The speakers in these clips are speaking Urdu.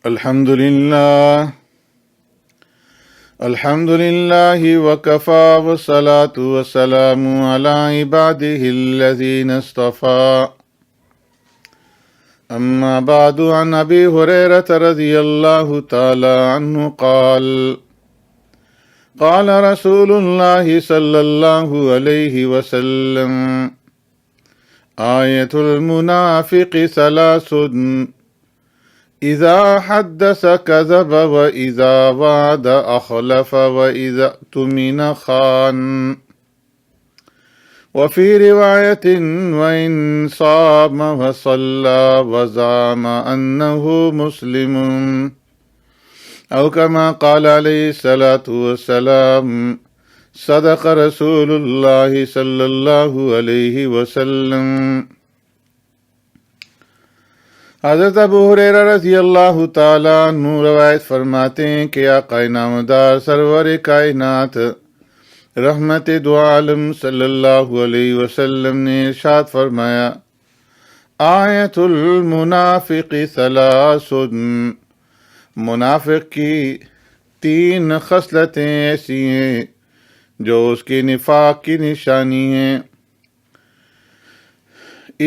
الحمد لله وكفى والصلاة والسلام على عباده الذين اصطفى أما بعد عن أبي هريرة رضي الله تعالى عنه قال قال رسول الله صلى الله عليه وسلم آية المنافق ثلاث إذا حدث كذب وإذا وعد أخلف وإذا اؤتمن خان وفي رواية وإن صام وصلى وزعم أنه مسلم أو كما قال عليه الصلاة والسلام صدق رسول الله صلی اللہ علیہ وسلم۔ حضرت ابو ہریرہ رضی اللہ تعالیٰ عنہ روایت فرماتے ہیں کہ آقا نامدار سرور کائنات رحمت دو عالم صلی اللہ علیہ وسلم نے ارشاد فرمایا، آیت المنافق ثلاث، منافق کی تین خصلتیں ایسی ہیں جو اس کی نفاق کی نشانی ہیں۔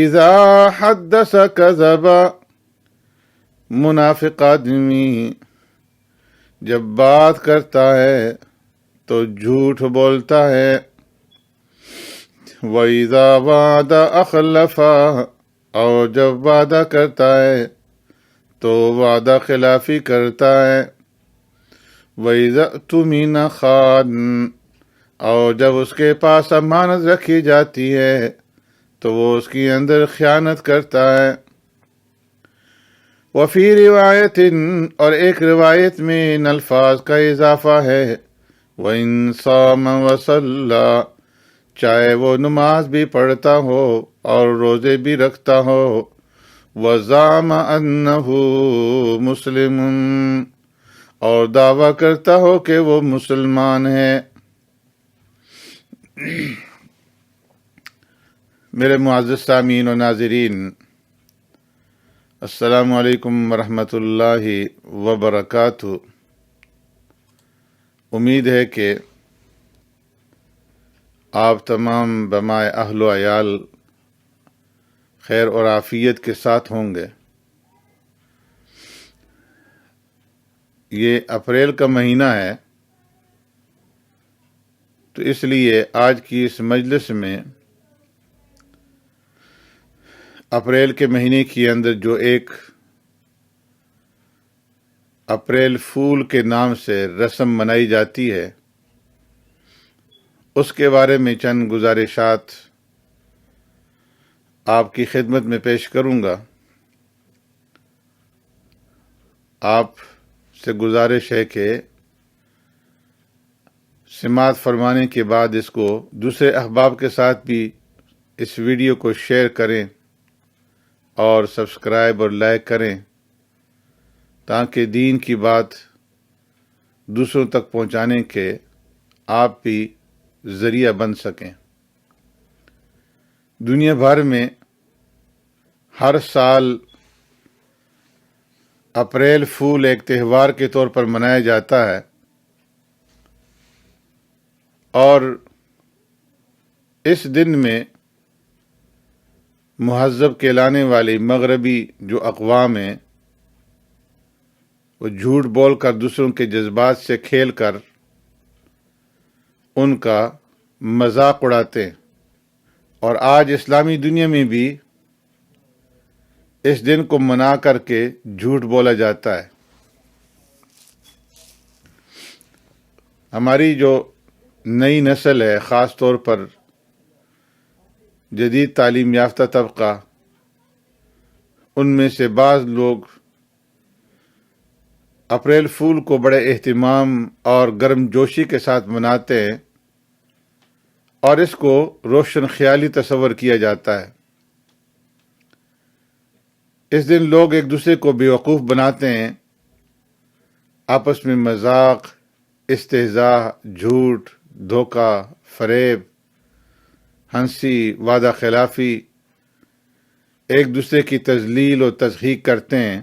اذا حدث کذب، منافق آدمی جب بات کرتا ہے تو جھوٹ بولتا ہے۔ وَإِذَا وَعَدَ أَخْلَفَ، اور جب وعدہ کرتا ہے تو وعدہ خلافی کرتا ہے۔ وَإِذَا اؤْتُمِنَ خَانَ، اور جب اس کے پاس امانت رکھی جاتی ہے تو وہ اس کی اندر خیانت کرتا ہے۔ وفی روایت، اور ایک روایت میں ان الفاظ کا اضافہ ہے، وَإِن صَامَ وَصَلَّى، چاہے وہ نماز بھی پڑھتا ہو اور روزے بھی رکھتا ہو، وَزَعَمَ أَنَّهُ مُسْلِمٌ، اور دعویٰ کرتا ہو کہ وہ مسلمان ہے۔ میرے معزز سامعین و ناظرین، السلام علیکم ورحمۃ اللہ وبرکاتہ۔ امید ہے کہ آپ تمام بمائے اہل و عیال خیر اور عافیت کے ساتھ ہوں گے۔ یہ اپریل کا مہینہ ہے، تو اس لیے آج کی اس مجلس میں اپریل کے مہینے کے اندر جو ایک اپریل فول کے نام سے رسم منائی جاتی ہے، اس کے بارے میں چند گزارشات آپ کی خدمت میں پیش کروں گا۔ آپ سے گزارش ہے کہ سماعت فرمانے کے بعد اس کو دوسرے احباب کے ساتھ بھی اس ویڈیو کو شیئر کریں اور سبسکرائب اور لائک کریں، تاکہ دین کی بات دوسروں تک پہنچانے کے آپ بھی ذریعہ بن سکیں۔ دنیا بھر میں ہر سال اپریل فول ایک تہوار کے طور پر منایا جاتا ہے، اور اس دن میں مہذب کہلانے والی مغربی جو اقوام ہیں، وہ جھوٹ بول کر دوسروں کے جذبات سے کھیل کر ان کا مذاق اڑاتے ہیں، اور آج اسلامی دنیا میں بھی اس دن کو منا کر کے جھوٹ بولا جاتا ہے۔ ہماری جو نئی نسل ہے، خاص طور پر جدید تعلیم یافتہ طبقہ، ان میں سے بعض لوگ اپریل فول کو بڑے اہتمام اور گرم جوشی کے ساتھ مناتے ہیں، اور اس کو روشن خیالی تصور کیا جاتا ہے۔ اس دن لوگ ایک دوسرے کو بیوقوف بناتے ہیں، آپس میں مذاق، استہزاء، جھوٹ، دھوکہ، فریب، ہنسی، وعدہ خلافی، ایک دوسرے کی تذلیل و تضحیق کرتے ہیں،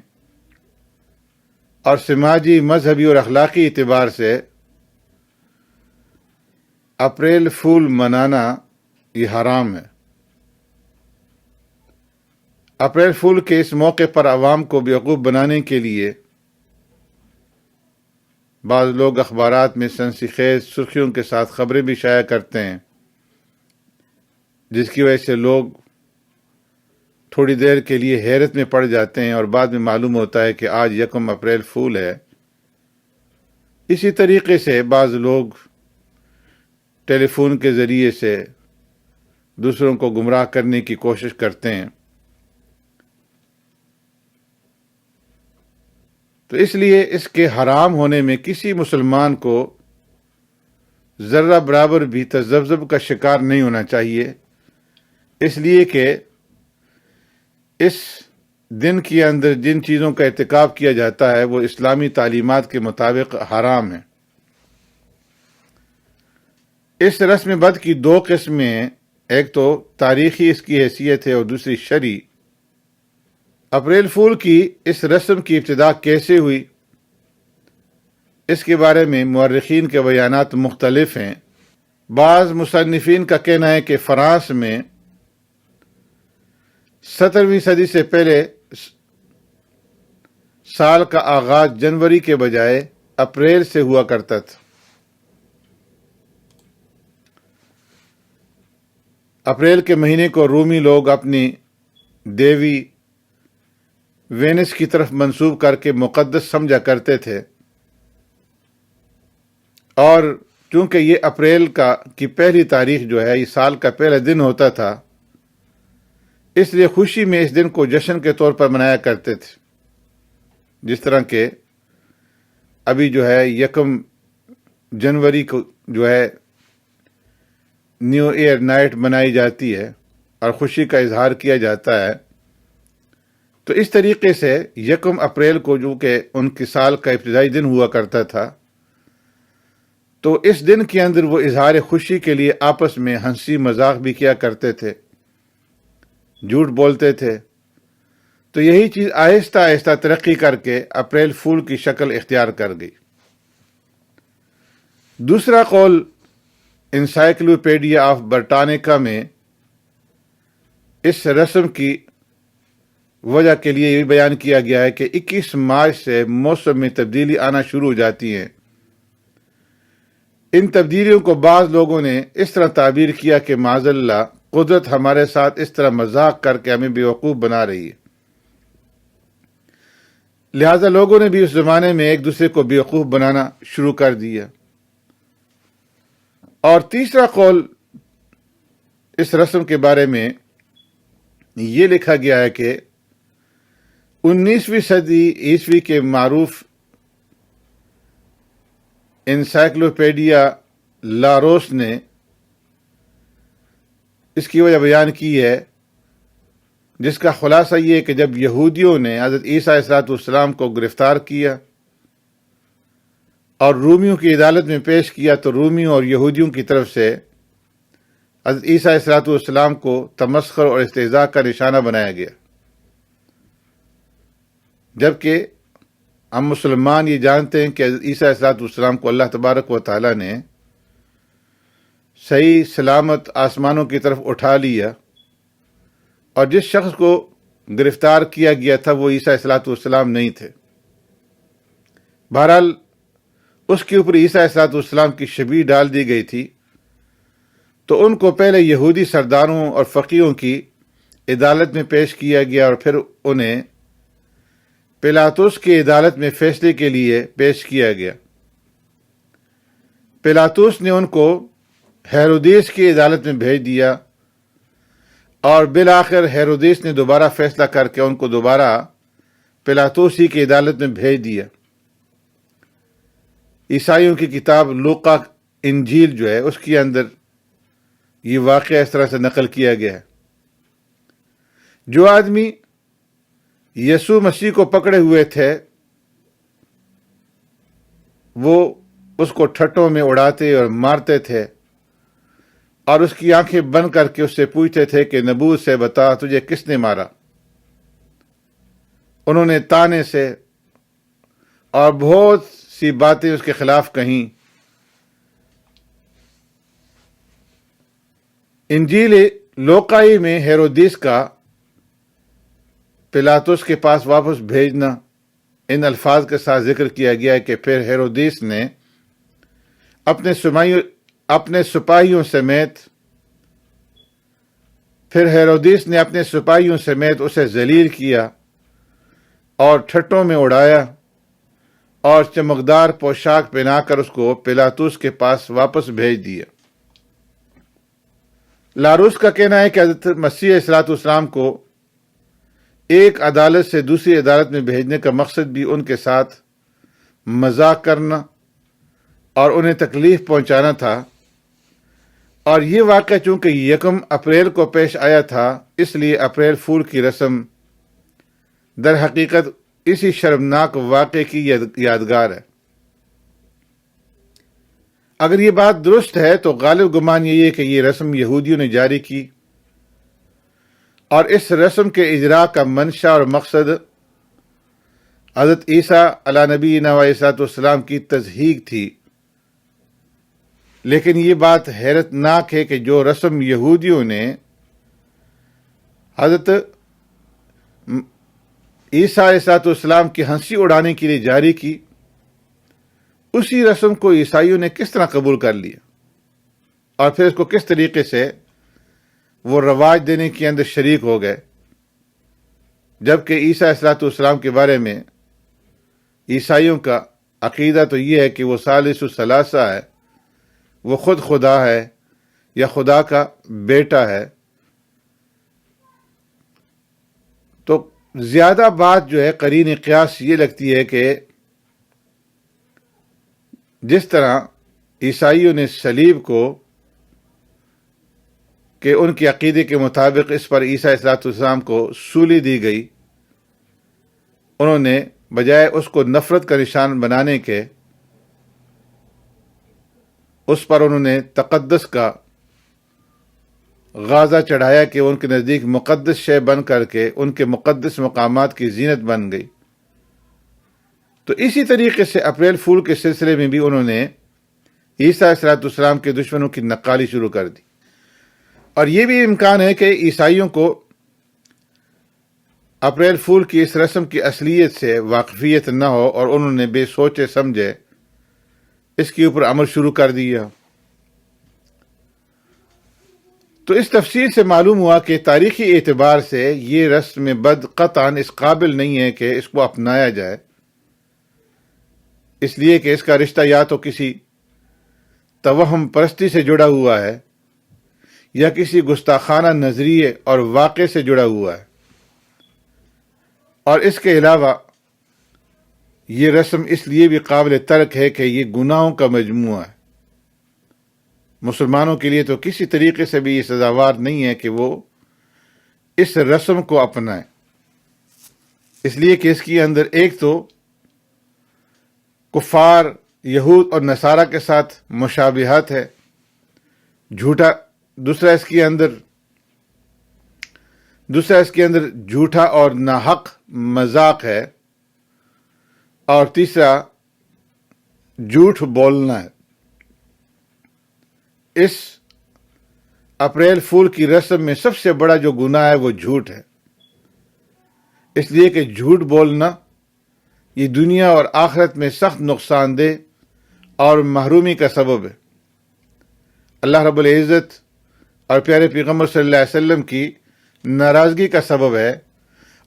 اور سماجی، مذہبی اور اخلاقی اعتبار سے اپریل فول منانا یہ حرام ہے۔ اپریل فول کے اس موقع پر عوام کو بیوقوف بنانے کے لیے بعض لوگ اخبارات میں سنسی خیز سرخیوں کے ساتھ خبریں بھی شائع کرتے ہیں، جس کی وجہ سے لوگ تھوڑی دیر کے لیے حیرت میں پڑ جاتے ہیں اور بعد میں معلوم ہوتا ہے کہ آج 1 اپریل فول ہے۔ اسی طریقے سے بعض لوگ ٹیلی فون کے ذریعے سے دوسروں کو گمراہ کرنے کی کوشش کرتے ہیں۔ تو اس لیے اس کے حرام ہونے میں کسی مسلمان کو ذرہ برابر بھی تذبذب کا شکار نہیں ہونا چاہیے، اس لیے کہ اس دن کے اندر جن چیزوں کا ارتکاب کیا جاتا ہے وہ اسلامی تعلیمات کے مطابق حرام ہے۔ اس رسم بد کی 2 قسمیں ہیں، ایک تو تاریخی اس کی حیثیت ہے اور دوسری شرعی۔ اپریل فول کی اس رسم کی ابتدا کیسے ہوئی، اس کے بارے میں مورخین کے بیانات مختلف ہیں۔ بعض مصنفین کا کہنا ہے کہ فرانس میں 17ویں صدی سے پہلے سال کا آغاز جنوری کے بجائے اپریل سے ہوا کرتا تھا۔ اپریل کے مہینے کو رومی لوگ اپنی دیوی وینس کی طرف منسوب کر کے مقدس سمجھا کرتے تھے، اور چونکہ یہ اپریل کی پہلی تاریخ جو ہے یہ سال کا پہلا دن ہوتا تھا، اس لیے خوشی میں اس دن کو جشن کے طور پر منایا کرتے تھے، جس طرح کہ ابھی جو ہے 1 جنوری کو جو ہے نیو ایئر نائٹ منائی جاتی ہے اور خوشی کا اظہار کیا جاتا ہے۔ تو اس طریقے سے 1 اپریل کو جو کہ ان کی سال کا ابتدائی دن ہوا کرتا تھا، تو اس دن کے اندر وہ اظہار خوشی کے لیے آپس میں ہنسی مذاق بھی کیا کرتے تھے، جھوٹ بولتے تھے۔ تو یہی چیز آہستہ آہستہ ترقی کر کے اپریل فول کی شکل اختیار کر گئی۔ دوسرا قول انسائکلوپیڈیا آف برٹانیکا میں اس رسم کی وجہ کے لیے یہ بیان کیا گیا ہے کہ 21 مارچ سے موسم میں تبدیلی آنا شروع ہو جاتی ہے۔ ان تبدیلیوں کو بعض لوگوں نے اس طرح تعبیر کیا کہ معاذ اللہ قدرت ہمارے ساتھ اس طرح مذاق کر کے ہمیں بیوقوف بنا رہی ہے، لہذا لوگوں نے بھی اس زمانے میں ایک دوسرے کو بیوقوف بنانا شروع کر دیا۔ اور تیسرا قول اس رسم کے بارے میں یہ لکھا گیا ہے کہ 19ویں صدی عیسوی کے معروف انسائکلوپیڈیا لاروس نے اس کی وجہ بیان کی ہے، جس کا خلاصہ یہ ہے کہ جب یہودیوں نے حضرت عیسیٰ علیہ السلام کو گرفتار کیا اور رومیوں کی عدالت میں پیش کیا، تو رومیوں اور یہودیوں کی طرف سے حضرت عیسیٰ علیہ السلام کو تمسخر اور استہزاء کا نشانہ بنایا گیا، جبکہ ہم مسلمان یہ جانتے ہیں کہ حضرت عیسیٰ علیہ السلام کو اللہ تبارک و تعالیٰ نے صحیح سلامت آسمانوں کی طرف اٹھا لیا، اور جس شخص کو گرفتار کیا گیا تھا وہ عیسیٰ علیہ السلام نہیں تھے۔ بہرحال اس کے اوپر عیسیٰ علیہ السلام کی شبیہ ڈال دی گئی تھی، تو ان کو پہلے یہودی سرداروں اور فقیہوں کی عدالت میں پیش کیا گیا، اور پھر انہیں پیلاطس کی عدالت میں فیصلے کے لیے پیش کیا گیا۔ پیلاطس نے ان کو ہیرودیس کی عدالت میں بھیج دیا، اور بالآخر ہیرودیس نے دوبارہ فیصلہ کر کے ان کو دوبارہ پیلاطس ہی کی عدالت میں بھیج دیا۔ عیسائیوں کی کتاب لوقا انجیل جو ہے اس کے اندر یہ واقعہ اس طرح سے نقل کیا گیا ہے۔ جو آدمی یسوع مسیح کو پکڑے ہوئے تھے وہ اس کو ٹھٹوں میں اڑاتے اور مارتے تھے، اور اس کی آنکھیں بند کر کے اس سے پوچھتے تھے کہ نبوت سے بتا تجھے کس نے مارا۔ انہوں نے تانے سے اور بہت سی باتیں اس کے خلاف کہیں۔ انجیل لوقائی میں ہیرودیس کا پلاطس کے پاس واپس بھیجنا ان الفاظ کے ساتھ ذکر کیا گیا ہے کہ پھر ہیرودیس نے اپنے سپاہیوں سمیت اسے ذلیل کیا اور ٹھٹوں میں اڑایا اور چمکدار پوشاک پہنا کر اس کو پلاطس کے پاس واپس بھیج دیا۔ لاروس کا کہنا ہے کہ حضرت مسیح علیہ السلام کو ایک عدالت سے دوسری عدالت میں بھیجنے کا مقصد بھی ان کے ساتھ مذاق کرنا اور انہیں تکلیف پہنچانا تھا، اور یہ واقعہ چونکہ 1 اپریل کو پیش آیا تھا، اس لیے اپریل فول کی رسم در حقیقت اسی شرمناک واقعے کی یادگار ہے۔ اگر یہ بات درست ہے تو غالب گمان یہی ہے کہ یہ رسم یہودیوں نے جاری کی، اور اس رسم کے اجراء کا منشا اور مقصد حضرت عیسیٰ علیہ نبینا علیہ السلام کی تضحیق تھی۔ لیکن یہ بات حیرت ناک ہے کہ جو رسم یہودیوں نے حضرت عیسیٰ علیہ السلام کی ہنسی اڑانے کے لیے جاری کی، اسی رسم کو عیسائیوں نے کس طرح قبول کر لیا اور پھر اس کو کس طریقے سے وہ رواج دینے کے اندر شریک ہو گئے، جبکہ عیسیٰ علیہ السلام کے بارے میں عیسائیوں کا عقیدہ تو یہ ہے کہ وہ ثالث الثلاثہ ہے، وہ خود خدا ہے یا خدا کا بیٹا ہے۔ تو زیادہ بات جو ہے قرین قیاس یہ لگتی ہے کہ جس طرح عیسائیوں نے صلیب کو کہ ان کے عقیدے کے مطابق اس پر عیسیٰ علیہ السلام کو سولی دی گئی، انہوں نے بجائے اس کو نفرت کا نشان بنانے کے اس پر انہوں نے تقدس کا غازہ چڑھایا کہ ان کے نزدیک مقدس شے بن کر کے ان کے مقدس مقامات کی زینت بن گئی۔ تو اسی طریقے سے اپریل فول کے سلسلے میں بھی انہوں نے عیسیٰ علیہ السلام کے دشمنوں کی نقالی شروع کر دی، اور یہ بھی امکان ہے کہ عیسائیوں کو اپریل فول کی اس رسم کی اصلیت سے واقفیت نہ ہو اور انہوں نے بے سوچے سمجھے اس کے اوپر عمل شروع کر دیا۔ تو اس تفسیر سے معلوم ہوا کہ تاریخی اعتبار سے یہ رسم بد قطعاً اس قابل نہیں ہے کہ اس کو اپنایا جائے، اس لیے کہ اس کا رشتہ یا تو کسی توہم پرستی سے جڑا ہوا ہے یا کسی گستاخانہ نظریے اور واقعے سے جڑا ہوا ہے، اور اس کے علاوہ یہ رسم اس لیے بھی قابل ترک ہے کہ یہ گناہوں کا مجموعہ ہے۔ مسلمانوں کے لیے تو کسی طریقے سے بھی یہ سزاوار نہیں ہے کہ وہ اس رسم کو اپنائیں، اس لیے کہ اس کے اندر ایک تو کفار یہود اور نصارہ کے ساتھ مشابہت ہے، دوسرا اس کے اندر جھوٹا اور ناحق مذاق ہے، اور تیسرا جھوٹ بولنا ہے۔ اس اپریل فول کی رسم میں سب سے بڑا جو گناہ ہے وہ جھوٹ ہے، اس لیے کہ جھوٹ بولنا یہ دنیا اور آخرت میں سخت نقصان دہ اور محرومی کا سبب ہے، اللہ رب العزت اور پیارے پیغمبر صلی اللہ علیہ وسلم کی ناراضگی کا سبب ہے،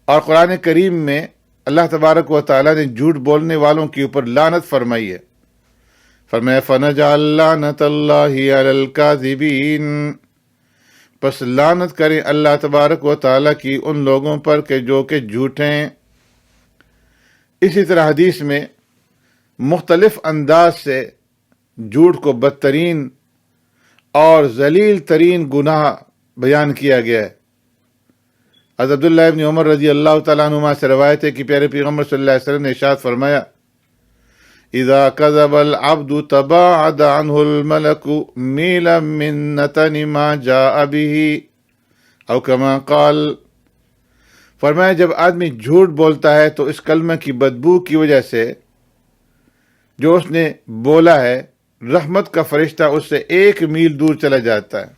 اور قرآن کریم میں اللہ تبارک و تعالیٰ نے جھوٹ بولنے والوں کے اوپر لعنت فرمائی ہے، فرمایا فَنَجْعَلْ لَعْنَتَ اللَّهِ عَلَى الْكَاذِبِينَ، پس لعنت کریں اللہ تبارک و تعالیٰ کی ان لوگوں پر کہ جو کہ جھوٹے ہیں۔ اسی طرح حدیث میں مختلف انداز سے جھوٹ کو بدترین اور ذلیل ترین گناہ بیان کیا گیا ہے۔ حضرت عبداللہ ابن عمر رضی اللہ تعالیٰ عنہما سے روایت ہے کہ پیارے پیغمبر صلی اللہ علیہ وسلم نے ارشاد فرمایا اذا كذب العبد تباعد عنه الملك ميلا من نتن ما جاء به او كما قال، فرمایا جب آدمی جھوٹ بولتا ہے تو اس کلمہ کی بدبو کی وجہ سے جو اس نے بولا ہے رحمت کا فرشتہ اس سے 1 میل دور چلا جاتا ہے۔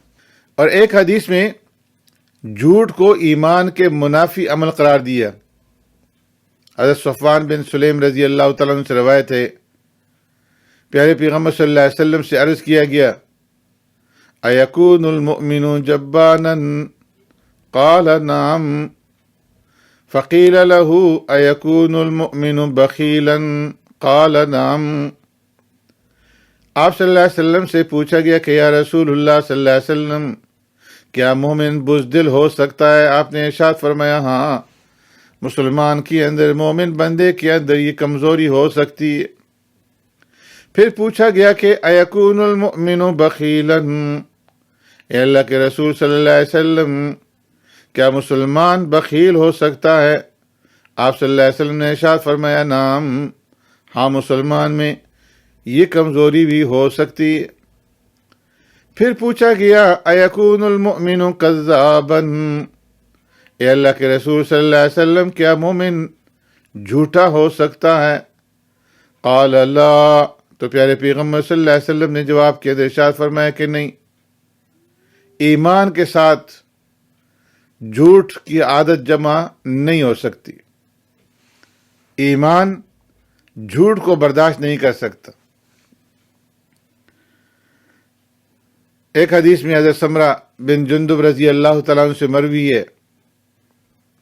اور ایک حدیث میں جھوٹ کو ایمان کے منافی عمل قرار دیا۔ حضرت صفوان بن سلیم رضی اللہ تعالیٰ عنہ سے روایت ہے، پیارے پیغمبر صلی اللہ علیہ وسلم سے عرض کیا گیا، اَيَكُونُ الْمُؤْمِنُ جَبَّانًا قَالَ نَعَمْ فَقِيلَ لَهُ اَيَكُونُ الْمُؤْمِنُ بَخِيلًا قَالَ نَعَمْ۔ آپ صلی اللہ علیہ وسلم سے پوچھا گیا کہ یا رسول اللہ صلی اللہ علیہ وسلم، کیا مومن بزدل ہو سکتا ہے؟ آپ نے ارشاد فرمایا، ہاں، مسلمان کے اندر، مومن بندے کے اندر یہ کمزوری ہو سکتی ہے۔ پھر پوچھا گیا کہ اَيَكُونُ الْمُؤْمِنُ بَخِيلًا، اے اللہ کے رسول صلی اللہ علیہ وسلم، کیا مسلمان بخیل ہو سکتا ہے؟ آپ صلی اللہ علیہ وسلم نے ارشاد فرمایا، نعم، ہاں، مسلمان میں یہ کمزوری بھی ہو سکتی ہے۔ پھر پوچھا گیا اَيَكُونُ الْمُؤْمِنُ كَذَّابًا، اے اللہ کے رسول صلی اللہ علیہ وسلم، کیا مومن جھوٹا ہو سکتا ہے؟ قال لا، تو پیارے پیغمبر صلی اللہ علیہ وسلم نے جواب کیا، ارشاد فرمایا کہ نہیں، ایمان کے ساتھ جھوٹ کی عادت جمع نہیں ہو سکتی، ایمان جھوٹ کو برداشت نہیں کر سکتا۔ ایک حدیث میں حضرت سمرہ بن جندب رضی اللہ تعالیٰ عنہ سے مروی ہے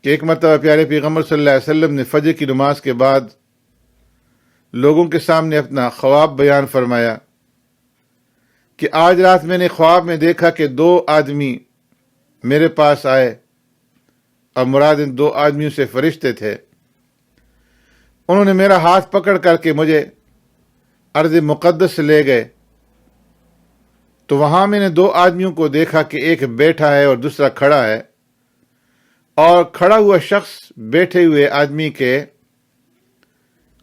کہ ایک مرتبہ پیارے پیغمبر صلی اللہ علیہ وسلم نے فجر کی نماز کے بعد لوگوں کے سامنے اپنا خواب بیان فرمایا کہ آج رات میں نے خواب میں دیکھا کہ 2 آدمی میرے پاس آئے، اور مراد ان 2 آدمیوں سے فرشتے تھے۔ انہوں نے میرا ہاتھ پکڑ کر کے مجھے ارض مقدس سے لے گئے، تو وہاں میں نے 2 آدمیوں کو دیکھا کہ ایک بیٹھا ہے اور دوسرا کھڑا ہے، اور کھڑا ہوا شخص بیٹھے ہوئے آدمی کے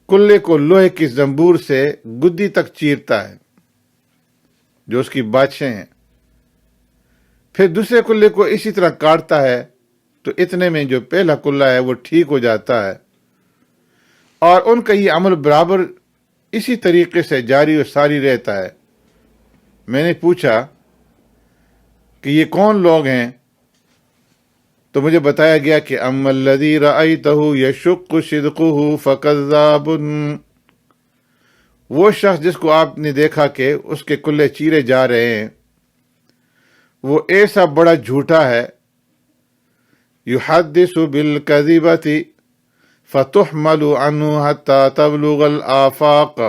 کلے کو لوہے کی زنبور سے گدی تک چیرتا ہے جو اس کی بادشاہ ہیں، پھر دوسرے کلے کو اسی طرح کاٹتا ہے، تو اتنے میں جو پہلا کلا ہے وہ ٹھیک ہو جاتا ہے، اور ان کا یہ عمل برابر اسی طریقے سے جاری و ساری رہتا ہے۔ میں نے پوچھا کہ یہ کون لوگ ہیں؟ تو مجھے بتایا گیا کہ اما الذی رأیتہ یشق صدقہ فکذاب، وہ شخص جس کو آپ نے دیکھا کہ اس کے کلے چیرے جا رہے ہیں، وہ ایسا بڑا جھوٹا ہے، یحدث بالکذبۃ فتحمل عنہ حتی تبلغ الآفاق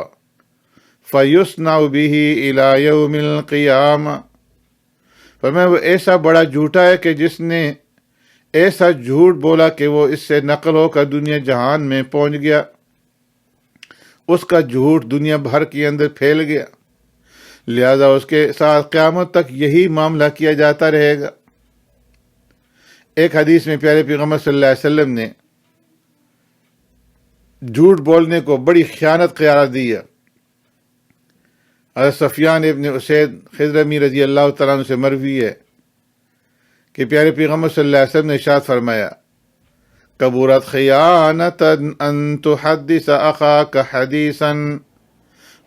فیصنع بہ الی یوم القیامہ۔ فرمایا وہ ایسا بڑا جھوٹا ہے کہ جس نے ایسا جھوٹ بولا کہ وہ اس سے نقل ہو کر دنیا جہان میں پہنچ گیا، اس کا جھوٹ دنیا بھر کے اندر پھیل گیا، لہذا اس کے ساتھ قیامت تک یہی معاملہ کیا جاتا رہے گا۔ ایک حدیث میں پیارے پیغمبر صلی اللہ علیہ وسلم نے جھوٹ بولنے کو بڑی خیانت قرار دی ہے۔ حضرت سفیان ابن اسید خضرمی رضی اللہ تعالیٰ عنہ سے مروی ہے کہ پیارے پیغمبر صلی اللہ علیہ وسلم نے ارشاد فرمایا، کبرت خیانتا ان تحدث اخاک حدیثا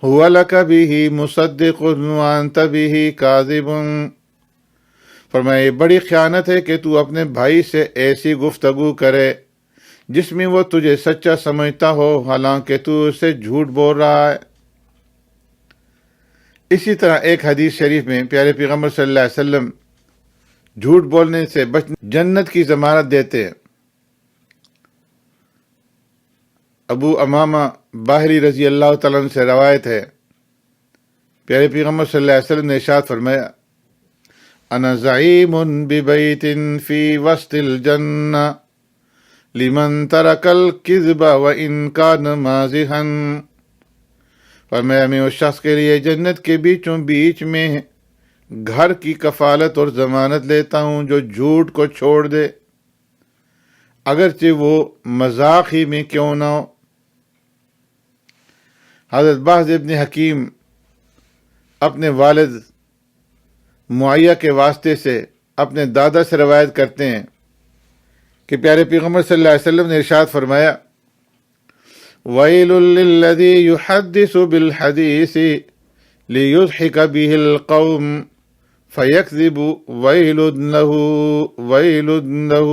هو لک به مصدق وانت به کاذب۔ فرمایا یہ بڑی خیانت ہے کہ تو اپنے بھائی سے ایسی گفتگو کرے جس میں وہ تجھے سچا سمجھتا ہو حالانکہ تو اسے جھوٹ بول رہا ہے۔ اسی طرح ایک حدیث شریف میں پیارے پیغمبر صلی اللہ علیہ وسلم جھوٹ بولنے سے جنت کی ضمانت دیتے ہیں۔ ابو امامہ باہری رضی اللہ تعالیٰ عنہ سے روایت ہے، پیارے پیغمبر صلی اللہ علیہ وسلم نے ارشاد فرمایا، انا زعیم ببیت فی وسط الجنہ لمن ترک الکذب وان کان مازحا۔ فرمایا میں اس شخص کے لیے جنت کے بیچوں بیچ میں گھر کی کفالت اور ضمانت لیتا ہوں جو جھوٹ کو چھوڑ دے، اگرچہ وہ مذاق ہی میں کیوں نہ ہو۔ حضرت بہز ابن حکیم اپنے والد معاویہ کے واسطے سے اپنے دادا سے روایت کرتے ہیں کہ پیارے پیغمبر صلی اللہ علیہ وسلم نے ارشاد فرمایا، ویل للذی یحدث بالحدیث لیضحک به القوم فیکذب ویل له ویل له۔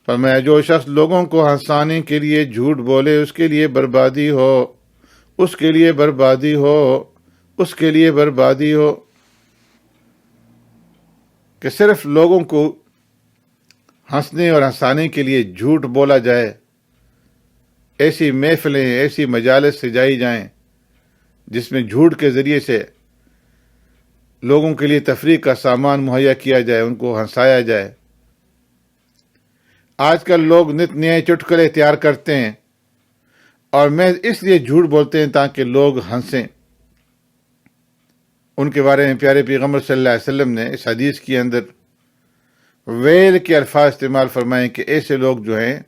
فرمایا جو شخص لوگوں کو ہنسانے کے لیے جھوٹ بولے اس کے لیے بربادی ہو، اس کے لیے بربادی ہو، اس کے لیے بربادی ہو۔ کہ صرف لوگوں کو ہنسنے اور ہنسانے کے لیے جھوٹ بولا جائے، ایسی محفلیں، ایسی مجالس سجائی جائیں جس میں جھوٹ کے ذریعے سے لوگوں کے لیے تفریح کا سامان مہیا کیا جائے، ان کو ہنسایا جائے۔ آج کل لوگ نت نئے چٹکلے تیار کرتے ہیں اور محض اس لیے جھوٹ بولتے ہیں تاکہ لوگ ہنسیں۔ ان کے بارے میں پیارے پیغمبر صلی اللہ علیہ وسلم نے اس حدیث کے اندر ویل کے الفاظ استعمال فرمائے کہ ایسے لوگ جو ہیں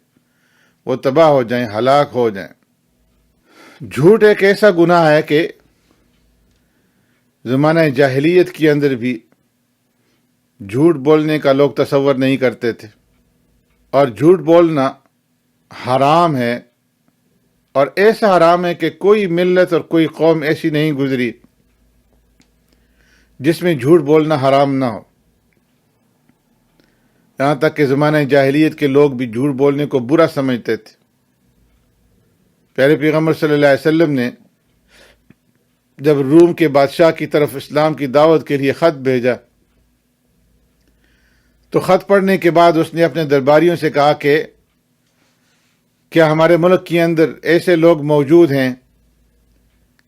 وہ تباہ ہو جائیں، ہلاک ہو جائیں۔ جھوٹ ایک ایسا گناہ ہے کہ زمانہ جاہلیت کے اندر بھی جھوٹ بولنے کا لوگ تصور نہیں کرتے تھے، اور جھوٹ بولنا حرام ہے، اور ایسا حرام ہے کہ کوئی ملت اور کوئی قوم ایسی نہیں گزری جس میں جھوٹ بولنا حرام نہ ہو۔ یہاں تک کہ زمانہ جاہلیت کے لوگ بھی جھوٹ بولنے کو برا سمجھتے تھے۔ پیارے پیغمبر صلی اللہ علیہ وسلم نے جب روم کے بادشاہ کی طرف اسلام کی دعوت کے لیے خط بھیجا تو خط پڑھنے کے بعد اس نے اپنے درباریوں سے کہا کہ کیا ہمارے ملک کے اندر ایسے لوگ موجود ہیں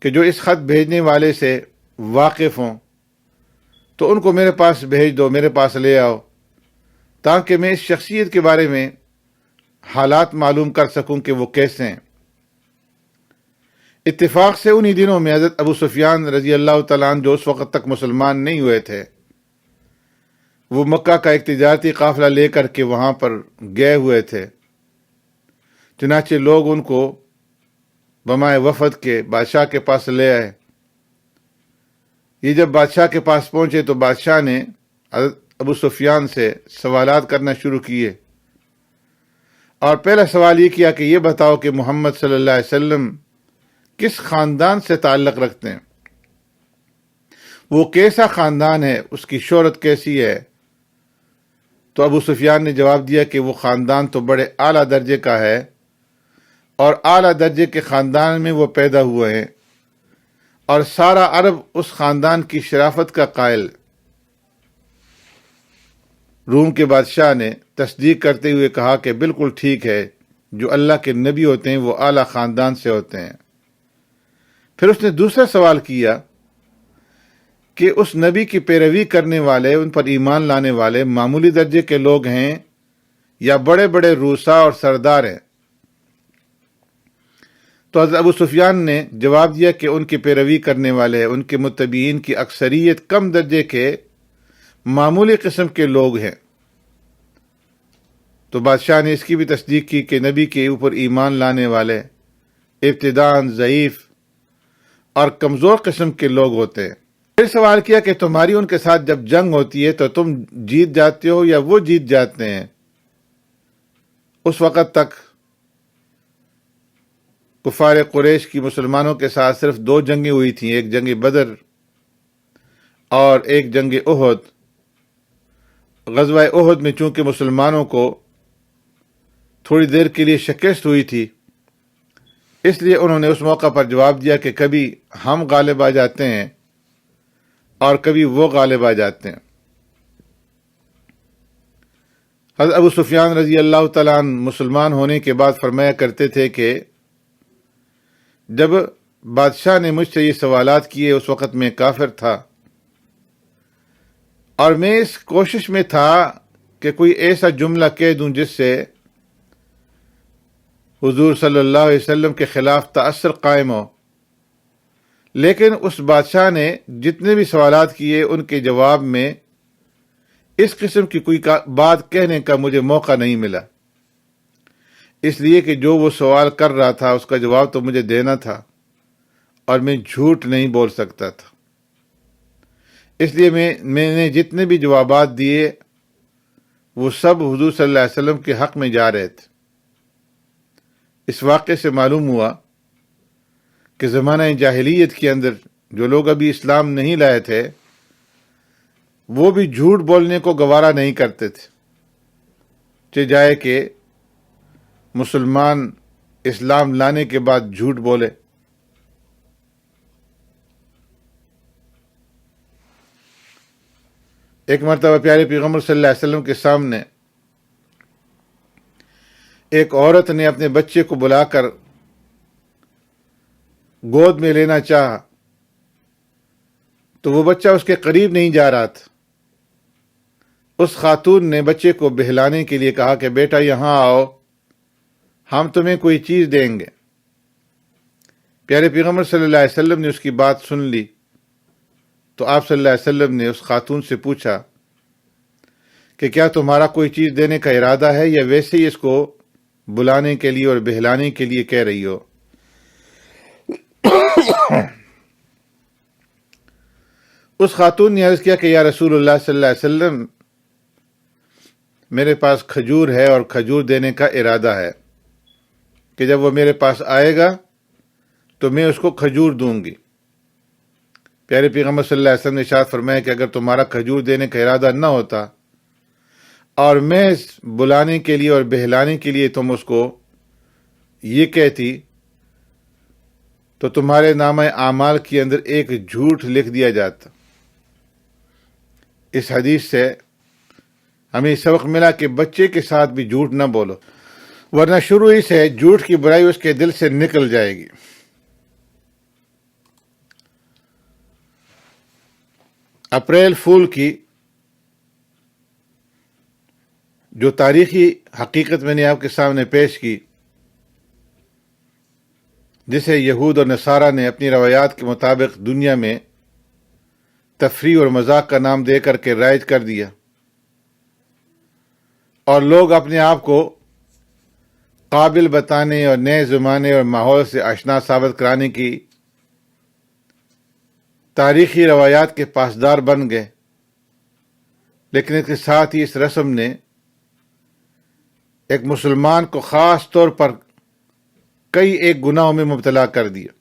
کہ جو اس خط بھیجنے والے سے واقف ہوں، تو ان کو میرے پاس بھیج دو، میرے پاس لے آؤ، تاکہ میں اس شخصیت کے بارے میں حالات معلوم کر سکوں کہ وہ کیسے ہیں۔ اتفاق سے انہی دنوں میں حضرت ابو سفیان رضی اللہ تعالیٰ عنہ جو اس وقت تک مسلمان نہیں ہوئے تھے، وہ مکہ کا ایک تجارتی قافلہ لے کر کے وہاں پر گئے ہوئے تھے۔ چنانچہ لوگ ان کو بمائے وفد کے بادشاہ کے پاس لے آئے۔ یہ جب بادشاہ کے پاس پہنچے تو بادشاہ نے حضرت ابو سفیان سے سوالات کرنا شروع کیے، اور پہلا سوال یہ کیا کہ یہ بتاؤ کہ محمد صلی اللہ علیہ وسلم کس خاندان سے تعلق رکھتے ہیں، وہ کیسا خاندان ہے، اس کی شہرت کیسی ہے؟ تو ابو سفیان نے جواب دیا کہ وہ خاندان تو بڑے اعلیٰ درجے کا ہے، اور اعلیٰ درجے کے خاندان میں وہ پیدا ہوئے ہیں، اور سارا عرب اس خاندان کی شرافت کا قائل۔ روم کے بادشاہ نے تصدیق کرتے ہوئے کہا کہ بالکل ٹھیک ہے، جو اللہ کے نبی ہوتے ہیں وہ اعلیٰ خاندان سے ہوتے ہیں۔ پھر اس نے دوسرا سوال کیا کہ اس نبی کی پیروی کرنے والے، ان پر ایمان لانے والے معمولی درجے کے لوگ ہیں یا بڑے بڑے رؤساء اور سردار ہیں؟ تو حضرت ابو سفیان نے جواب دیا کہ ان کی پیروی کرنے والے، ان کے متبعین کی اکثریت کم درجے کے معمولی قسم کے لوگ ہیں۔ تو بادشاہ نے اس کی بھی تصدیق کی کہ نبی کے اوپر ایمان لانے والے ابتداءً ضعیف اور کمزور قسم کے لوگ ہوتے ہیں۔ پھر سوال کیا کہ تمہاری ان کے ساتھ جب جنگ ہوتی ہے تو تم جیت جاتے ہو یا وہ جیت جاتے ہیں؟ اس وقت تک کفار قریش کی مسلمانوں کے ساتھ صرف 2 جنگیں ہوئی تھیں، ایک جنگ بدر اور ایک جنگ احد۔ غزوہ احد میں چونکہ مسلمانوں کو تھوڑی دیر کے لیے شکست ہوئی تھی، اس لیے انہوں نے اس موقع پر جواب دیا کہ کبھی ہم غالب آ جاتے ہیں اور کبھی وہ غالب آ جاتے ہیں۔ حضرت ابو سفیان رضی اللہ تعالیٰ عنہ مسلمان ہونے کے بعد فرمایا کرتے تھے کہ جب بادشاہ نے مجھ سے یہ سوالات کیے اس وقت میں کافر تھا، اور میں اس کوشش میں تھا کہ کوئی ایسا جملہ کہہ دوں جس سے حضور صلی اللہ علیہ وسلم کے خلاف تأثر قائم ہو، لیکن اس بادشاہ نے جتنے بھی سوالات کیے ان کے جواب میں اس قسم کی کوئی بات کہنے کا مجھے موقع نہیں ملا، اس لیے کہ جو وہ سوال کر رہا تھا اس کا جواب تو مجھے دینا تھا، اور میں جھوٹ نہیں بول سکتا تھا۔ اس لیے میں نے جتنے بھی جوابات دیے وہ سب حضور صلی اللہ علیہ وسلم کے حق میں جا رہے تھے۔ اس واقعے سے معلوم ہوا کہ زمانہ جاہلیت کے اندر جو لوگ ابھی اسلام نہیں لائے تھے وہ بھی جھوٹ بولنے کو گوارا نہیں کرتے تھے، چاہے جائے کہ مسلمان اسلام لانے کے بعد جھوٹ بولے۔ ایک مرتبہ پیارے پیغمبر صلی اللہ علیہ وسلم کے سامنے ایک عورت نے اپنے بچے کو بلا کر گود میں لینا چاہا تو وہ بچہ اس کے قریب نہیں جا رہا تھا۔ اس خاتون نے بچے کو بہلانے کے لیے کہا کہ بیٹا یہاں آؤ، ہم تمہیں کوئی چیز دیں گے۔ پیارے پیغمبر صلی اللہ علیہ وسلم نے اس کی بات سن لی تو آپ صلی اللہ علیہ وسلم نے اس خاتون سے پوچھا کہ کیا تمہارا کوئی چیز دینے کا ارادہ ہے یا ویسے ہی اس کو بلانے کے لیے اور بہلانے کے لیے کہہ رہی ہو؟ اس خاتون نے عرض کیا کہ یا رسول اللہ صلی اللہ علیہ وسلم، میرے پاس کھجور ہے اور کھجور دینے کا ارادہ ہے کہ جب وہ میرے پاس آئے گا تو میں اس کو کھجور دوں گی۔ پیارے پیغمبر صلی اللہ علیہ وسلم نے ارشاد فرمایا کہ اگر تمہارا کھجور دینے کا ارادہ نہ ہوتا اور میں بلانے کے لیے اور بہلانے کے لیے تم اس کو یہ کہتی تو تمہارے نامہ اعمال کے اندر ایک جھوٹ لکھ دیا جاتا۔ اس حدیث سے ہمیں سبق ملا کہ بچے کے ساتھ بھی جھوٹ نہ بولو، ورنہ شروع ہی سے جھوٹ کی برائی اس کے دل سے نکل جائے گی۔ اپریل فول کی جو تاریخی حقیقت میں نے آپ کے سامنے پیش کی، جسے یہود اور نصارہ نے اپنی روایات کے مطابق دنیا میں تفریح اور مذاق کا نام دے کر کے رائج کر دیا، اور لوگ اپنے آپ کو قابل بتانے اور نئے زمانے اور ماحول سے آشنا ثابت کرانے کی تاریخی روایات کے پاسدار بن گئے، لیکن اس کے ساتھ ہی اس رسم نے ایک مسلمان کو خاص طور پر کئی ایک گناہوں میں مبتلا کر دیا۔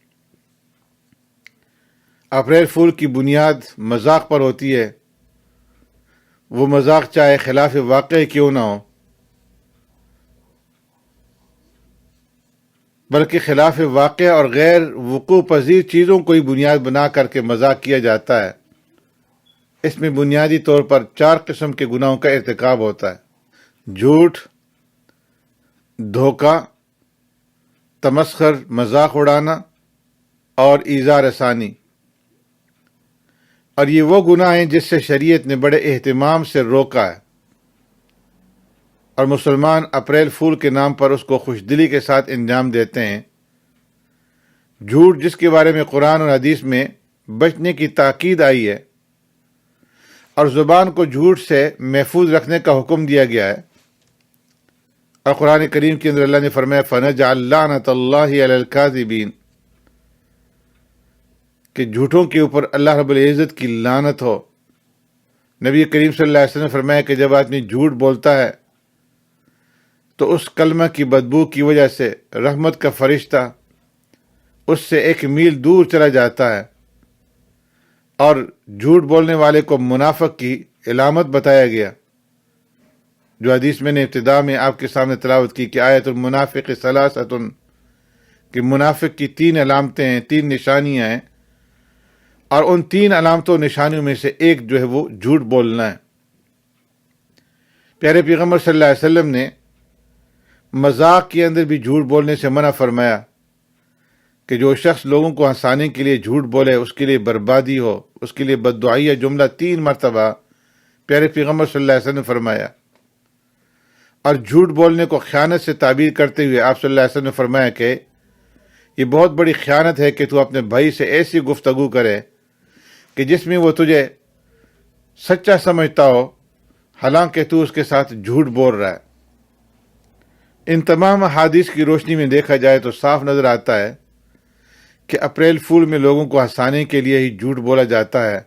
اپریل فول کی بنیاد مذاق پر ہوتی ہے، وہ مذاق چاہے خلاف واقع کیوں نہ ہو، بلکہ خلاف واقع اور غیر وقوع پذیر چیزوں کو ہی بنیاد بنا کر کے مذاق کیا جاتا ہے۔ اس میں بنیادی طور پر 4 قسم کے گناہوں کا ارتکاب ہوتا ہے: جھوٹ، دھوکہ، تمسخر مذاق اڑانا اور ایذا رسانی۔ اور یہ وہ گناہ ہیں جس سے شریعت نے بڑے اہتمام سے روکا ہے، اور مسلمان اپریل فول کے نام پر اس کو خوش دلی کے ساتھ انجام دیتے ہیں۔ جھوٹ جس کے بارے میں قرآن اور حدیث میں بچنے کی تاکید آئی ہے اور زبان کو جھوٹ سے محفوظ رکھنے کا حکم دیا گیا ہے، اور قرآن کریم کے اندر اللہ نے فرمایا فَنَجْعَلْ لَعْنَةَ اللَّهِ عَلَى الْكَاذِبِينَ، کہ جھوٹوں کے اوپر اللہ رب العزت کی لعنت ہو۔ نبی کریم صلی اللہ علیہ وسلم نے فرمایا کہ جب آدمی جھوٹ بولتا ہے تو اس کلمہ کی بدبو کی وجہ سے رحمت کا فرشتہ اس سے 1 میل دور چلا جاتا ہے، اور جھوٹ بولنے والے کو منافق کی علامت بتایا گیا، جو حدیث میں نے ابتدا میں آپ کے سامنے تلاوت کی کہ آیت المنافق ثلاثۃ، کہ منافق کی 3 علامتیں ہیں، 3 نشانیاں ہیں، اور ان 3 علامتوں نشانیوں میں سے ایک جو ہے وہ جھوٹ بولنا ہے۔ پیارے پیغمبر صلی اللہ علیہ وسلم نے مذاق کے اندر بھی جھوٹ بولنے سے منع فرمایا کہ جو شخص لوگوں کو ہنسانے کے لیے جھوٹ بولے اس کے لیے بربادی ہو، اس کے لیے بددعائی جملہ 3 مرتبہ پیارے پیغمبر صلی اللہ علیہ وسلم نے فرمایا۔ اور جھوٹ بولنے کو خیانت سے تعبیر کرتے ہوئے آپ صلی اللہ علیہ وسلم نے فرمایا کہ یہ بہت بڑی خیانت ہے کہ تو اپنے بھائی سے ایسی گفتگو کرے کہ جس میں وہ تجھے سچا سمجھتا ہو، حالانکہ تو اس کے ساتھ جھوٹ بول رہا ہے۔ ان تمام احادیث کی روشنی میں دیکھا جائے تو صاف نظر آتا ہے کہ اپریل فول میں لوگوں کو ہنسانے کے لیے ہی جھوٹ بولا جاتا ہے،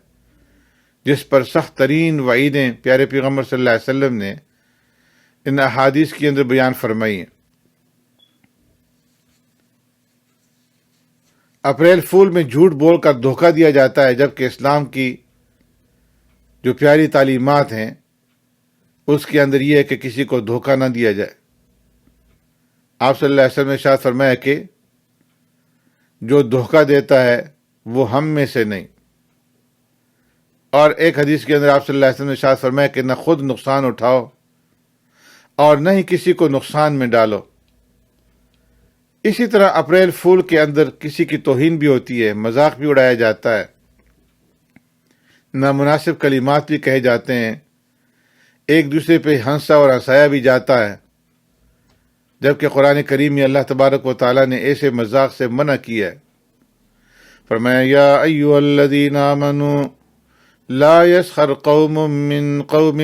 جس پر سخت ترین وعیدیں پیارے پیغمبر صلی اللہ علیہ وسلم نے ان احادیث کے اندر بیان فرمائی ہیں۔ اپریل فول میں جھوٹ بول کر دھوکہ دیا جاتا ہے، جبکہ اسلام کی جو پیاری تعلیمات ہیں اس کے اندر یہ ہے کہ کسی کو دھوکہ نہ دیا جائے۔ آپ صلی اللہ علیہ وسلم نے ارشاد فرمایا کہ جو دھوکہ دیتا ہے وہ ہم میں سے نہیں۔ اور ایک حدیث کے اندر آپ صلی اللہ علیہ وسلم نے ارشاد فرمایا کہ نہ خود نقصان اٹھاؤ اور نہ ہی کسی کو نقصان میں ڈالو۔ اسی طرح اپریل فول کے اندر کسی کی توہین بھی ہوتی ہے، مذاق بھی اڑایا جاتا ہے، نامناسب کلمات بھی کہے جاتے ہیں، ایک دوسرے پہ ہنسا اور ہنسایا بھی جاتا ہے، جبکہ قرآن کریم میں اللہ تبارک و تعالیٰ نے ایسے مذاق سے منع کیا ہے۔ فرمایا یا ایھا الذین آمنوا لا یسخر قوم من قوم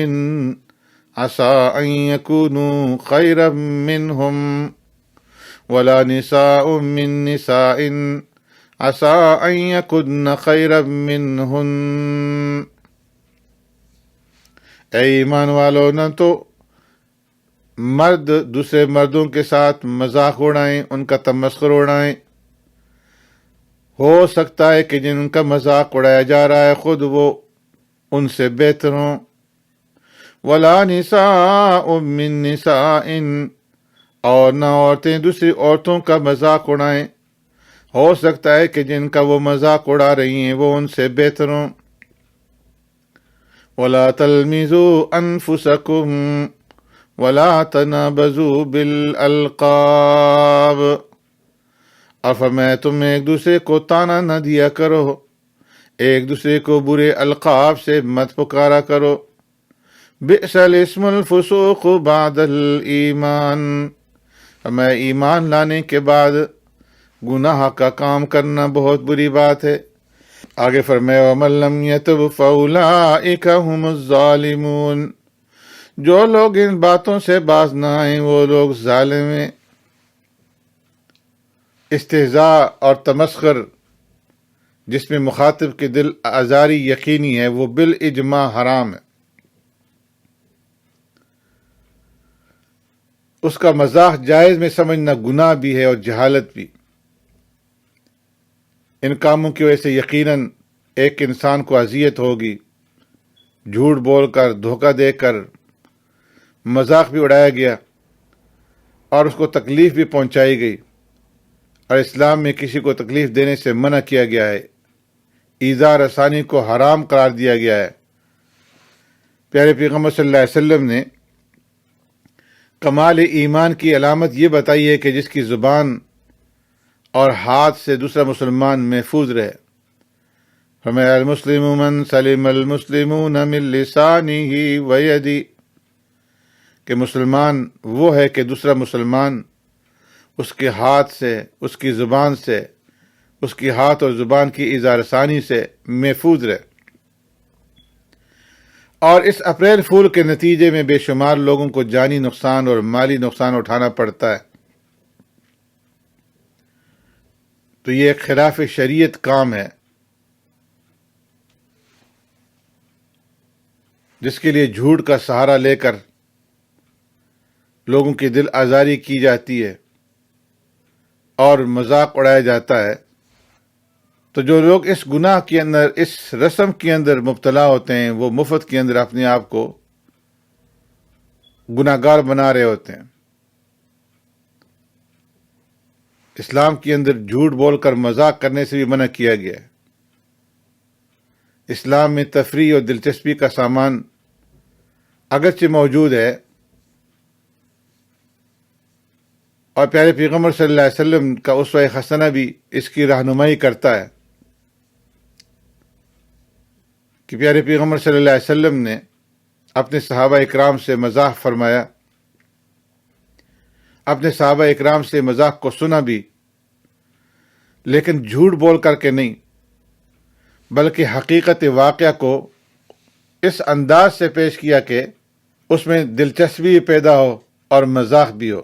عسى ان يكونوا خيرا منهم ولا نساء من نساء عسى ان يكن خيرا منهن۔ اے ایمان والو، نہ تو مرد دوسرے مردوں کے ساتھ مذاق اڑائیں، ان کا تمسخر اڑائیں، ہو سکتا ہے کہ جن کا مذاق اڑایا جا رہا ہے خود وہ ان سے بہتر ہوں۔ ولا نساء من نساء، اور نہ عورتیں دوسری عورتوں کا مذاق اڑائیں، ہو سکتا ہے کہ جن کا وہ مذاق اڑا رہی ہیں وہ ان سے بہتر ہوں۔ ولا تلمزوا انفسکم ولا تنابزوا بالالقاب، اور فرمایا تم ایک دوسرے کو طعنہ نہ دیا کرو، ایک دوسرے کو برے القاب سے مت پکارا کرو۔ بئس الاسم الفسوق بعد الایمان، فرمایا ایمان لانے کے بعد گناہ کا کام کرنا بہت بری بات ہے۔ آگے فرمایا ومن لم یتب فاولئک هم الظالمون، جو لوگ ان باتوں سے باز نہ آئیں وہ لوگ ظالم ہیں۔ استہزاء اور تمسخر جس میں مخاطب کے دل آزاری یقینی ہے وہ بالاجماع حرام ہے۔ اس کا مزاح جائز میں سمجھنا گناہ بھی ہے اور جہالت بھی۔ ان کاموں کی وجہ سے یقیناً ایک انسان کو اذیت ہوگی، جھوٹ بول کر، دھوکہ دے کر، مذاق بھی اڑایا گیا اور اس کو تکلیف بھی پہنچائی گئی، اور اسلام میں کسی کو تکلیف دینے سے منع کیا گیا ہے، ایذا رسانی کو حرام قرار دیا گیا ہے۔ پیارے پیغمبر صلی اللہ علیہ وسلم نے کمال ایمان کی علامت یہ بتائی ہے کہ جس کی زبان اور ہاتھ سے دوسرا مسلمان محفوظ رہے۔ فرمایا المسلم من سلم المسلمون من لسانہ ویدہ، کہ مسلمان وہ ہے کہ دوسرا مسلمان اس کے ہاتھ سے، اس کی زبان سے، اس کی ہاتھ اور زبان کی اظہار ثانی سے محفوظ رہے۔ اور اس اپریل فول کے نتیجے میں بے شمار لوگوں کو جانی نقصان اور مالی نقصان اٹھانا پڑتا ہے۔ تو یہ ایک خلاف شریعت کام ہے جس کے لیے جھوٹ کا سہارا لے کر لوگوں کی دل آزاری کی جاتی ہے اور مذاق اڑایا جاتا ہے۔ تو جو لوگ اس گناہ کے اندر، اس رسم کے اندر مبتلا ہوتے ہیں وہ مفت کے اندر اپنے آپ کو گناہ گار بنا رہے ہوتے ہیں۔ اسلام کے اندر جھوٹ بول کر مذاق کرنے سے بھی منع کیا گیا ہے۔ اسلام میں تفریح اور دلچسپی کا سامان اگرچہ موجود ہے، اور پیارے پیغمبر صلی اللہ علیہ وسلم کا اسوہ حسنہ بھی اس کی رہنمائی کرتا ہے کہ پیارے پیغمبر صلی اللہ علیہ وسلم نے اپنے صحابہ اکرام سے مزاح فرمایا، اپنے صحابہ اکرام سے مذاق کو سنا بھی، لیکن جھوٹ بول کر کے نہیں، بلکہ حقیقت واقعہ کو اس انداز سے پیش کیا کہ اس میں دلچسپی پیدا ہو اور مذاق بھی ہو۔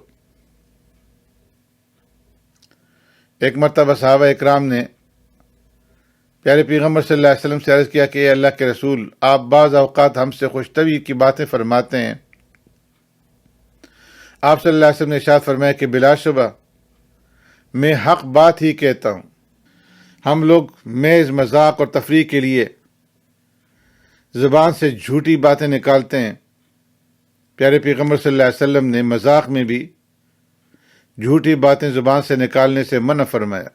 ایک مرتبہ صحابہ اکرام نے پیارے پیغمبر صلی اللہ علیہ وسلم سے عرض کیا کہ اے اللہ کے رسول، آپ بعض اوقات ہم سے خوش طبعی کی باتیں فرماتے ہیں۔ آپ صلی اللہ علیہ وسلم نے ارشاد فرمایا کہ بلا شبہ میں حق بات ہی کہتا ہوں، ہم لوگ محض مذاق اور تفریح کے لیے زبان سے جھوٹی باتیں نکالتے ہیں۔ پیارے پیغمبر صلی اللہ علیہ وسلم نے مذاق میں بھی جھوٹی باتیں زبان سے نکالنے سے منع فرمایا۔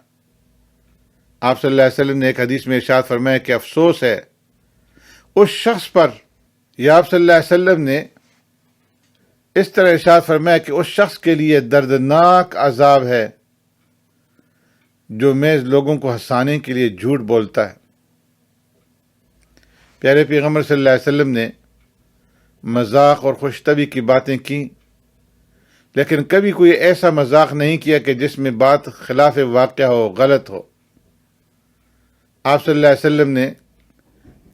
آپ صلی اللہ علیہ وسلم نے ایک حدیث میں ارشاد فرمایا کہ افسوس ہے اس شخص پر، یا آپ صلی اللہ علیہ وسلم نے اس طرح ارشاد فرمایا کہ اس شخص کے لیے دردناک عذاب ہے جو محض لوگوں کو ہنسانے کے لیے جھوٹ بولتا ہے۔ پیارے پیغمبر صلی اللہ علیہ وسلم نے مذاق اور خوش طبعی کی باتیں کی، لیکن کبھی کوئی ایسا مذاق نہیں کیا کہ جس میں بات خلاف واقعہ ہو، غلط ہو۔ آپ صلی اللہ علیہ وسلم نے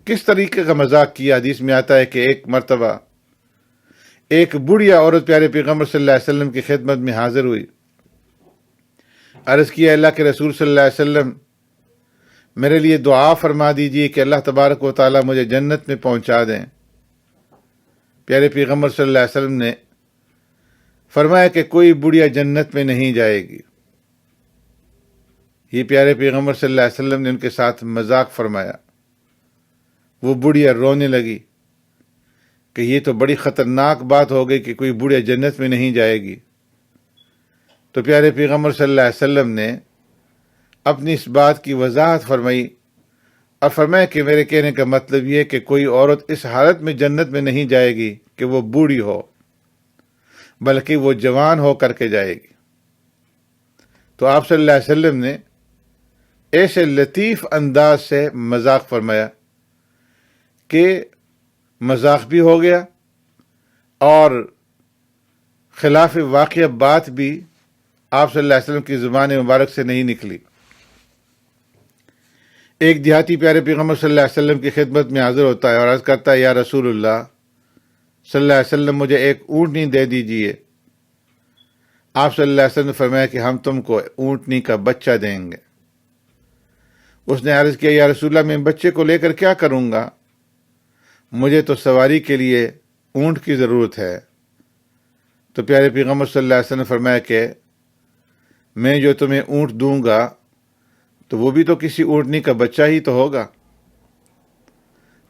کس طریقے کا مذاق کیا؟ حدیث میں آتا ہے کہ ایک مرتبہ ایک بوڑھیا عورت پیارے پیغمبر صلی اللہ علیہ وسلم کی خدمت میں حاضر ہوئی۔ عرض کیا، اللہ کے رسول صلی اللہ علیہ وسلم، میرے لیے دعا فرما دیجیے کہ اللہ تبارک و تعالیٰ مجھے جنت میں پہنچا دیں۔ پیارے پیغمبر صلی اللہ علیہ وسلم نے فرمایا کہ کوئی بڑھیا جنت میں نہیں جائے گی۔ یہ پیارے پیغمبر صلی اللہ علیہ وسلم نے ان کے ساتھ مذاق فرمایا۔ وہ بڑھیا رونے لگی کہ یہ تو بڑی خطرناک بات ہو گئی کہ کوئی بڑھیا جنت میں نہیں جائے گی۔ تو پیارے پیغمبر صلی اللہ علیہ وسلم نے اپنی اس بات کی وضاحت فرمائی اور فرمایا کہ میرے کہنے کا مطلب یہ ہے کہ کوئی عورت اس حالت میں جنت میں نہیں جائے گی کہ وہ بوڑھی ہو، بلکہ وہ جوان ہو کر کے جائے گی۔ تو آپ صلی اللہ علیہ وسلم نے ایسے لطیف انداز سے مذاق فرمایا کہ مذاق بھی ہو گیا اور خلاف واقعہ بات بھی آپ صلی اللہ علیہ وسلم کی زبان مبارک سے نہیں نکلی۔ ایک دیہاتی پیارے پیغمبر صلی اللہ علیہ وسلم کی خدمت میں حاضر ہوتا ہے اور عرض کرتا ہے، یا رسول اللہ صلی اللہ علیہ وسلم، مجھے ایک اونٹنی دے دیجئے۔ آپ صلی اللہ علیہ وسلم نے فرمایا کہ ہم تم کو اونٹنی کا بچہ دیں گے۔ اس نے عرض کیا، یا رسول اللہ، میں بچے کو لے کر کیا کروں گا؟ مجھے تو سواری کے لیے اونٹ کی ضرورت ہے۔ تو پیارے پیغمبر صلی اللہ علیہ وسلم نے فرمایا کہ میں جو تمہیں اونٹ دوں گا تو وہ بھی تو کسی اونٹنی کا بچہ ہی تو ہوگا۔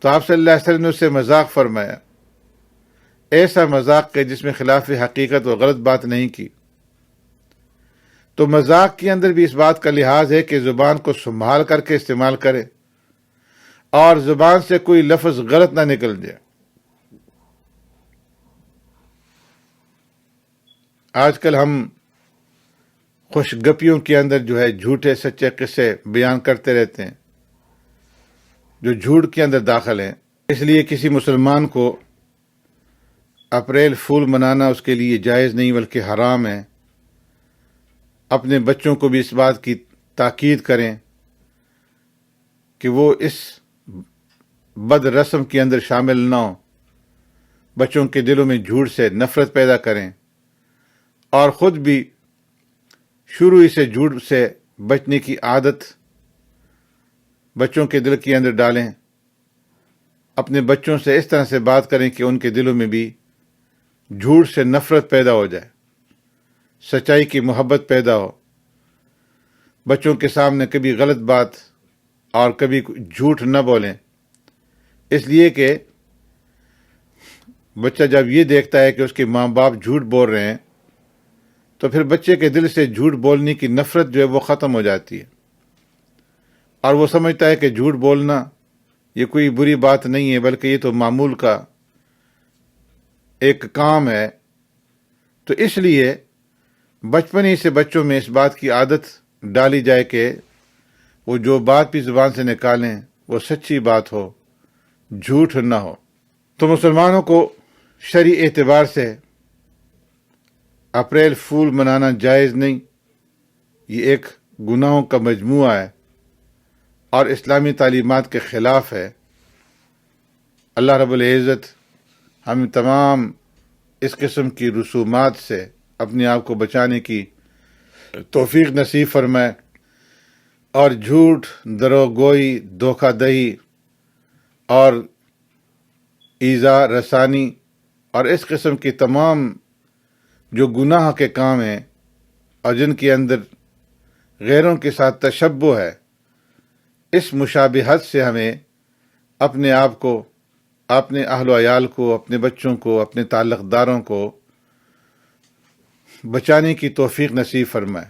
تو آپ صلی اللہ علیہ وسلم نے اس سے مذاق فرمایا، ایسا مذاق کہ جس میں خلاف حقیقت و غلط بات نہیں کی۔ تو مذاق کے اندر بھی اس بات کا لحاظ ہے کہ زبان کو سنبھال کر کے استعمال کرے اور زبان سے کوئی لفظ غلط نہ نکل جائے۔ آج کل ہم خوش گپیوں کے اندر جو ہے جھوٹے سچے قصے بیان کرتے رہتے ہیں جو جھوٹ کے اندر داخل ہیں۔ اس لیے کسی مسلمان کو اپریل فول منانا اس کے لیے جائز نہیں بلکہ حرام ہے۔ اپنے بچوں کو بھی اس بات کی تاکید کریں کہ وہ اس بد رسم کے اندر شامل نہ ہوں، بچوں کے دلوں میں جھوٹ سے نفرت پیدا کریں اور خود بھی شروع ہی سے جھوٹ سے بچنے کی عادت بچوں کے دل کے اندر ڈالیں۔ اپنے بچوں سے اس طرح سے بات کریں کہ ان کے دلوں میں بھی جھوٹ سے نفرت پیدا ہو جائے، سچائی کی محبت پیدا ہو۔ بچوں کے سامنے کبھی غلط بات اور کبھی جھوٹ نہ بولیں، اس لیے کہ بچہ جب یہ دیکھتا ہے کہ اس کے ماں باپ جھوٹ بول رہے ہیں تو پھر بچے کے دل سے جھوٹ بولنے کی نفرت جو ہے وہ ختم ہو جاتی ہے اور وہ سمجھتا ہے کہ جھوٹ بولنا یہ کوئی بری بات نہیں ہے بلکہ یہ تو معمول کا ایک کام ہے۔ تو اس لیے بچپن ہی سے بچوں میں اس بات کی عادت ڈالی جائے کہ وہ جو بات بھی زبان سے نکالیں وہ سچی بات ہو، جھوٹ نہ ہو۔ تو مسلمانوں کو شرعی اعتبار سے اپریل فول منانا جائز نہیں، یہ ایک گناہوں کا مجموعہ ہے اور اسلامی تعلیمات کے خلاف ہے۔ اللہ رب العزت ہم تمام اس قسم کی رسومات سے اپنے آپ کو بچانے کی توفیق نصیب فرمائے اور جھوٹ، دروغگوئی، دھوکہ دہی اور ایذا رسانی اور اس قسم کی تمام جو گناہ کے کام ہیں اور جن کے اندر غیروں کے ساتھ تشبہ ہے، اس مشابہت سے ہمیں اپنے آپ کو، اپنے اہل و عیال کو، اپنے بچوں کو، اپنے تعلق داروں کو بچانے کی توفیق نصیب فرمائے۔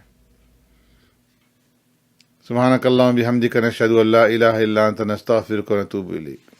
سبحانک اللہم بحمدک، نشہد ان لا الہ الا انت، نستغفرک و نتوب الیک۔